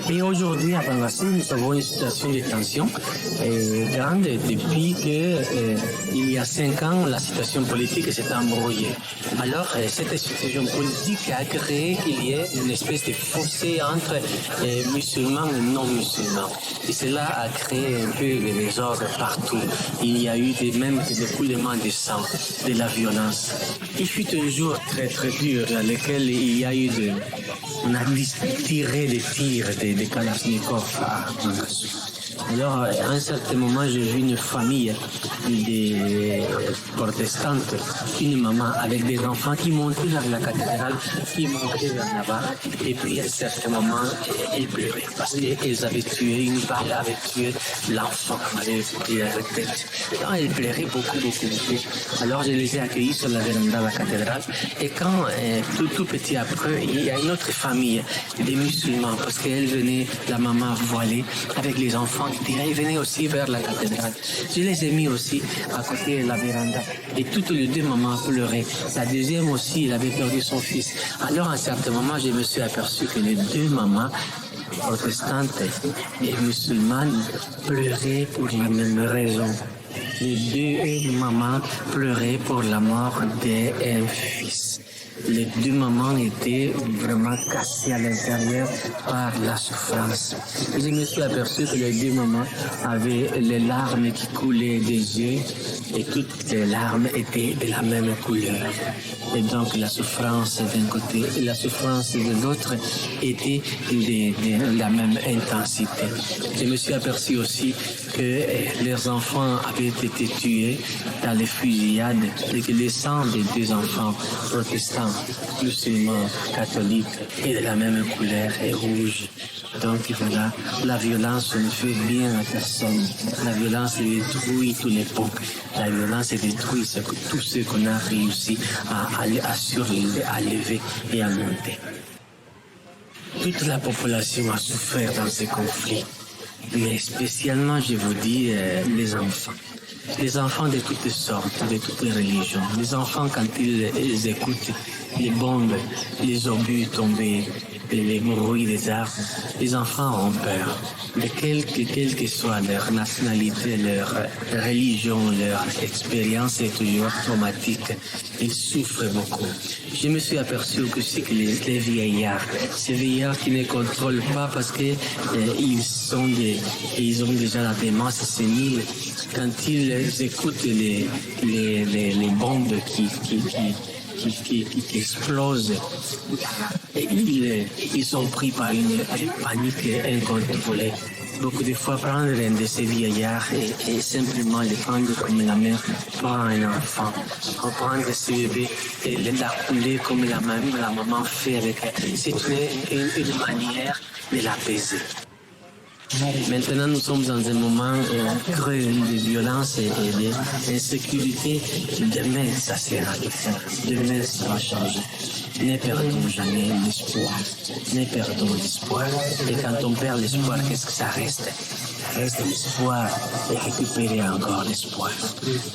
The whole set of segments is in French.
Et aujourd'hui, à Bangladesh, nous avons une situation de tension grande depuis que il y a 5 ans, la situation politique s'est embrouillée. Alors, cette situation politique a créé qu'il y ait une espèce de fossé entre musulmans et non-musulmans. Et cela a créé un peu de désordre partout. Il y a eu même des coulements de sang, de la violence. Il fut un jour très très dur dans lequel il y a eu on a tiré des tirs de Kalachnikov à Bangladesh. Alors, à un certain moment, j'ai vu une famille de protestantes, une maman avec des enfants qui montaient vers la cathédrale, qui montaient vers là-bas. Et puis, à un certain moment, elles pleuraient parce qu'elles avaient tué, une balle avait tué l'enfant, avait pris la tête. Alors, elles pleuraient beaucoup, beaucoup, beaucoup. Alors, je les ai accueillis sur la véranda de la cathédrale. Et quand, tout petit après, il y a une autre famille, des musulmans, parce qu'elle venait, la maman voilée, avec les enfants, ils venaient aussi vers la cathédrale. Je les ai mis aussi à côté de la véranda. Et toutes les deux mamans pleuraient. La deuxième aussi, elle avait perdu son fils. Alors, à un certain moment, je me suis aperçu que les deux mamans, protestantes et musulmanes, pleuraient pour la même raison. Les deux mamans pleuraient pour la mort d'un fils. Les deux mamans étaient vraiment cassées à l'intérieur par la souffrance. Et je me suis aperçu que les deux mamans avaient les larmes qui coulaient des yeux et toutes les larmes étaient de la même couleur. Et donc la souffrance d'un côté et la souffrance de l'autre était de la même intensité. Je me suis aperçu aussi que leurs enfants avaient été tués dans les fusillades et que le sang des deux enfants protestants, musulmans, catholiques, est de la même couleur et rouge. Donc voilà, la violence ne fait bien à personne. La violence détruit tous les peuples. La violence détruit tout ce qu'on a réussi à surlever, à lever et à monter. Toute la population a souffert dans ces conflits. Mais spécialement, je vous dis, les enfants. Les enfants de toutes sortes, de toutes les religions. Les enfants, quand ils écoutent les bombes, les obus tombés, les bruits des armes, les enfants ont peur. De quelle que soit leur nationalité, leur religion, leur expérience est toujours traumatique. Ils souffrent beaucoup. Je me suis aperçu que c'est que les vieillards, ces vieillards qui ne contrôlent pas parce que ils ont déjà la démence sénile. Quand ils écoutent les bombes qui explosent, ils sont pris par une panique incontrôlée. Beaucoup de fois, prendre un de ces vieillards et simplement le prendre comme la mère prend un enfant. Prendre ce bébé et l'acculer comme la maman fait avec elle. C'est une manière de l'apaiser. Maintenant, nous sommes dans un moment creux de violence et d'insécurité. Demain, ça sera différent. Demain, ça va changer. Ne perdons jamais l'espoir. Ne perdons l'espoir. Et quand on perd l'espoir, qu'est-ce que ça reste? Reste l'espoir et récupérer encore l'espoir.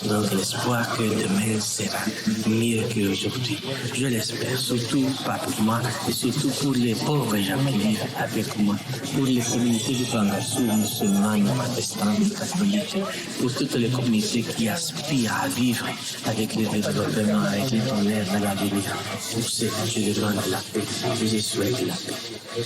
Donc l'espoir que demain sera mieux qu'aujourd'hui. Je l'espère, surtout pas pour moi, et surtout pour les pauvres gens qui vivent avec moi, pour les communautés de Bangladesh, musulmanes, protestants, catholiques, pour toutes les communautés qui aspirent à vivre avec le développement, avec les bonheurs de l'avenir. Pour ceux que je demande la paix, je souhaite la paix.